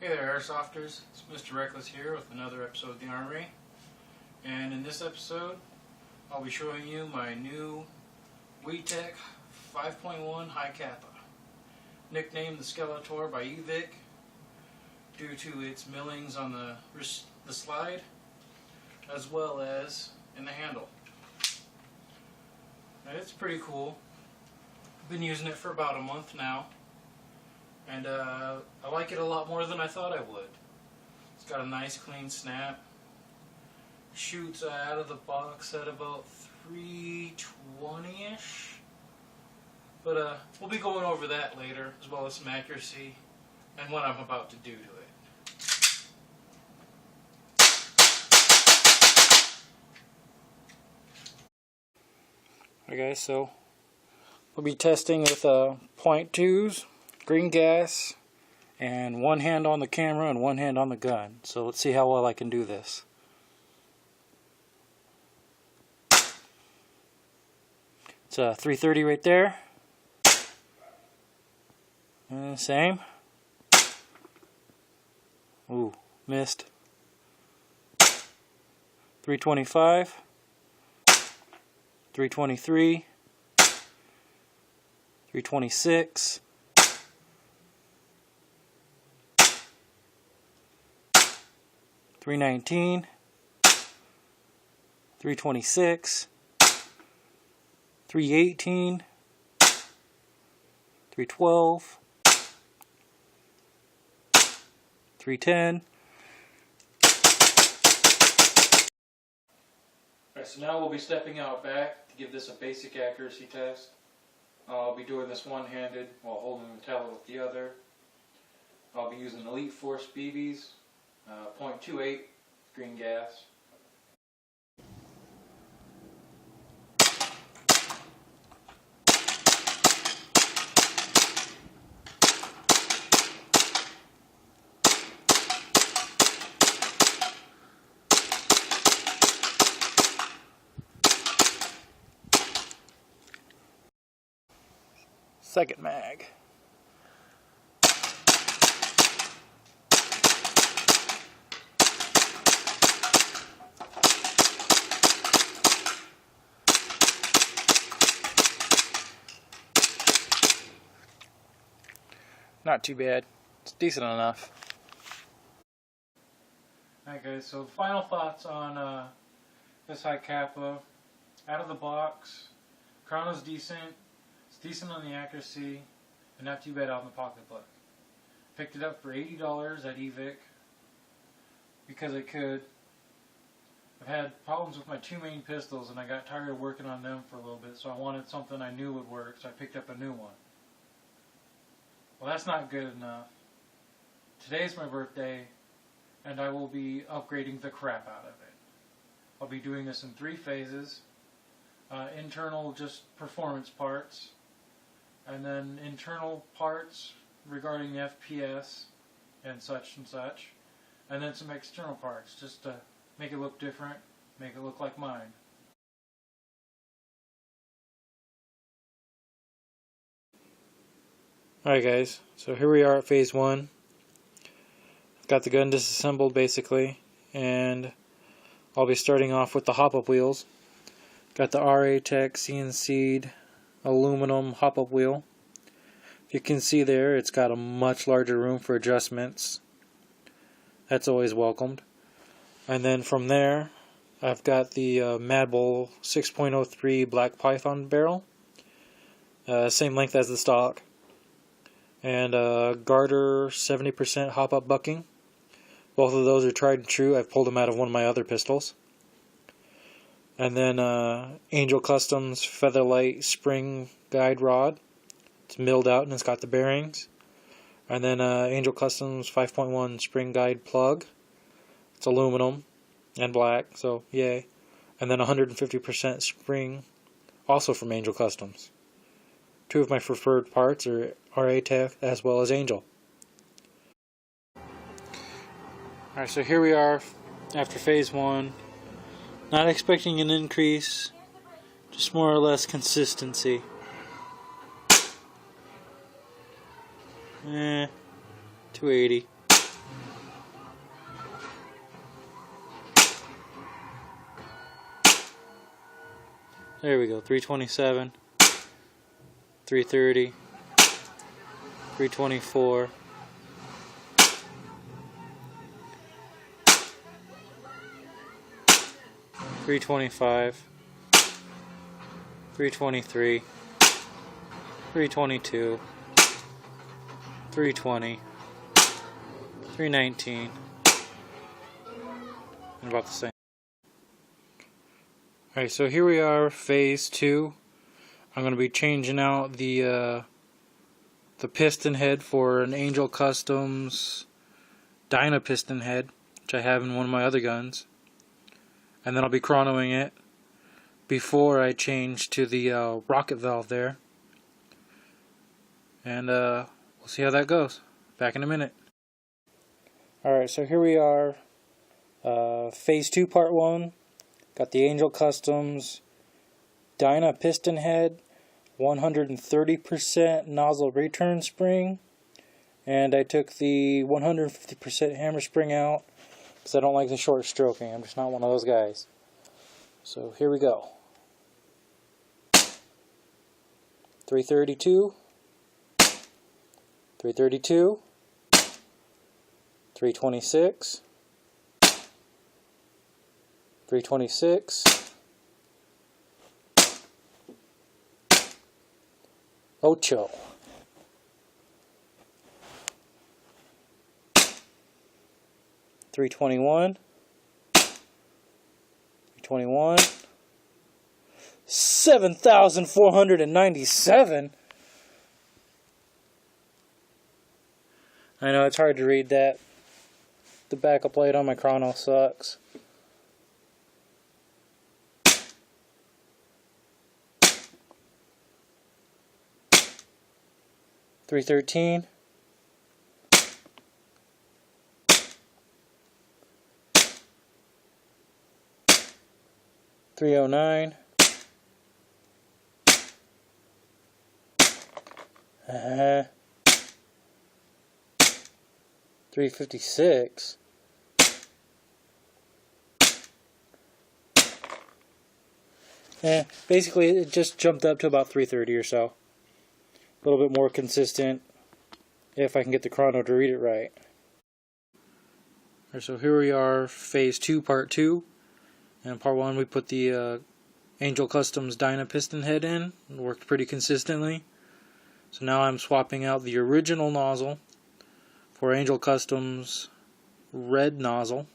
Hey there, Airsofters. It's Mr. Reckless here with another episode of the Armory. And in this episode, I'll be showing you my new WeTech 5.1 hi-capa, nicknamed the Skeletor by Evic due to its millings on the slide, as well as in the handle. And it's pretty cool. I've been using it for about a month now. And I like it a lot more than I thought I would. It's got a nice clean snap. Shoots out of the box at about 320-ish. But we'll be going over that later, as well as some accuracy and what I'm about to do to it. Alright guys, so we'll be testing with .2s. Green gas, and one hand on the camera and one hand on the gun. So let's see how well I can do this. It's a 330 right there. Same. Ooh, missed. 325. 323. 326. 319, 326, 318, 312, 310. Alright, so now we'll be stepping out back to give this a basic accuracy test. I'll be doing this one-handed while holding the towel with the other. I'll be using Elite Force BBs. .28 green gas. Second mag. Not too bad. It's decent enough. Alright guys, so final thoughts on this hi-capa. Out of the box, chrono's decent. It's decent on the accuracy, and not too bad out in the pocketbook. Picked it up for $80 at Evic because I could. I've had problems with my two main pistols, and I got tired of working on them for a little bit, so I wanted something I knew would work, so I picked up a new one. Well, that's not good enough. Today's my birthday, and I will be upgrading the crap out of it. I'll be doing this in 3 phases. Internal, just performance parts, and then internal parts regarding FPS and such, and then some external parts, just to make it look different, make it look like mine. Alright guys, so here we are at phase 1. I've got the gun disassembled basically, and I'll be starting off with the hop-up wheels. Got the RA-Tech CNC'd aluminum hop-up wheel. You can see there it's got a much larger room for adjustments. That's always welcomed. And then from there I've got the Mad Bull 6.03 Black Python barrel. Same length as the stock. And Garter 70% hop-up bucking. Both of those are tried and true. I've pulled them out of one of my other pistols. And then Angel Customs Featherlight spring guide rod. It's milled out and it's got the bearings. And then Angel Customs 5.1 spring guide plug. It's aluminum and black, so yay. And then 150% spring, also from Angel Customs. 2 of my preferred parts are RA-Tech as well as Angel. Alright, so here we are after phase 1. Not expecting an increase, just more or less consistency. 280. There we go, 327, 330, 324, 325, 323, 322, 320, 319, and about the same. Alright, so here we are, phase 2. I'm going to be changing out the piston head for an Angel Customs Dyna piston head, which I have in one of my other guns. And then I'll be chronoing it before I change to the rocket valve there. And we'll see how that goes. Back in a minute. Alright, so here we are, phase 2 part 1. Got the Angel Customs Dyna piston head, 130% nozzle return spring, and I took the 150% hammer spring out because I don't like the short stroking. I'm just not one of those guys. So here we go. 332, 332, 326, 326, Ocho, 321, 321, 7,497. I know it's hard to read that. The backup light on my chrono sucks. 313, 309, 356, basically it just jumped up to about 330 or so. A little bit more consistent if I can get the chrono to read it right. So here we are, phase 2 part 2. And part 1 we put the Angel Customs Dyna piston head in. It worked pretty consistently. So now I'm swapping out the original nozzle for Angel Customs red nozzle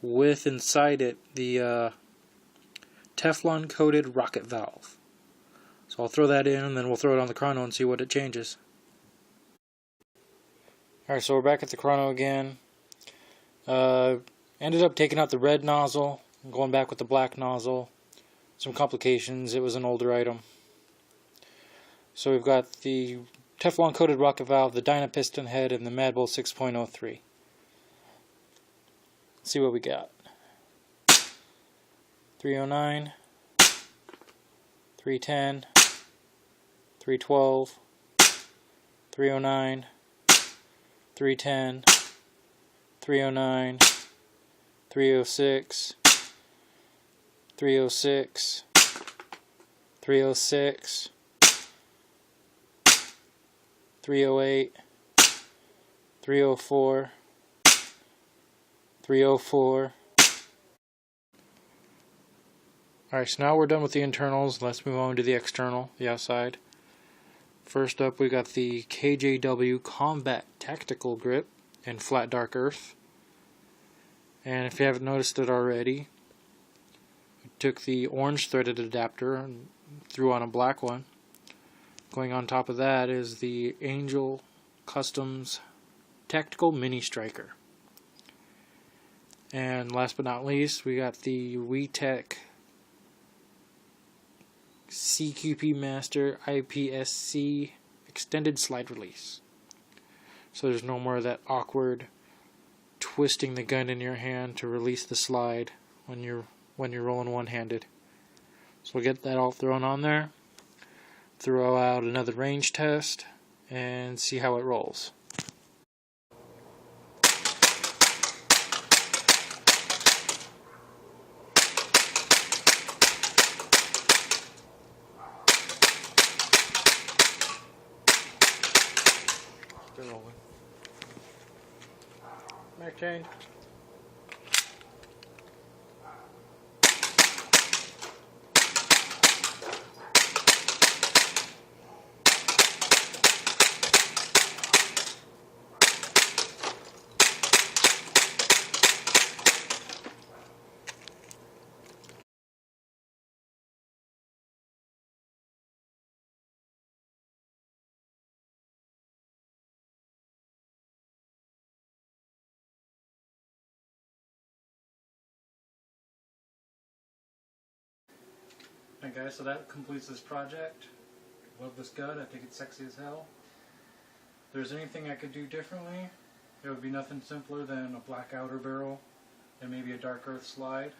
with inside it the Teflon coated rocket valve. So I'll throw that in and then we'll throw it on the chrono and see what it changes. Alright, so we're back at the chrono again. Ended up taking out the red nozzle and going back with the black nozzle. Some complications, it was an older item. So we've got the Teflon coated rocket valve, the Dyna piston head, and the Mad Bull 6.03. Let's see what we got. 309, 310, 312, 309, 310, 309, 306, 306, 306, 308, 304, 304. Alright, so now we're done with the internals. Let's move on to the external, the outside. First up, we got the KJW Combat Tactical Grip in Flat Dark Earth. And if you haven't noticed it already, I took the orange threaded adapter and threw on a black one. Going on top of that is the Angel Customs Tactical Mini Striker. And last but not least, we got the WeTech CQP Master IPSC Extended Slide Release. So there's no more of that awkward twisting the gun in your hand to release the slide when you're rolling one-handed. So we'll get that all thrown on there, throw out another range test, and see how it rolls. rolling. Mag change. Alright guys, so that completes this project. Love this gun, I think it's sexy as hell. If there's anything I could do differently, it would be nothing simpler than a black outer barrel and maybe a dark earth slide.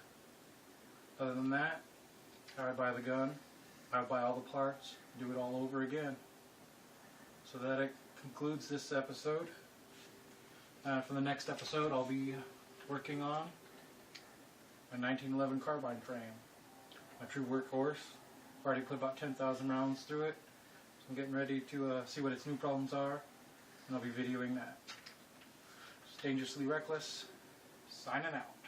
Other than that, I would buy the gun, I would buy all the parts, do it all over again. So that concludes this episode. For the next episode, I'll be working on a 1911 carbine frame. My true workhorse. I've already put about 10,000 rounds through it, so I'm getting ready to see what its new problems are, and I'll be videoing that. Just dangerously reckless, signing out.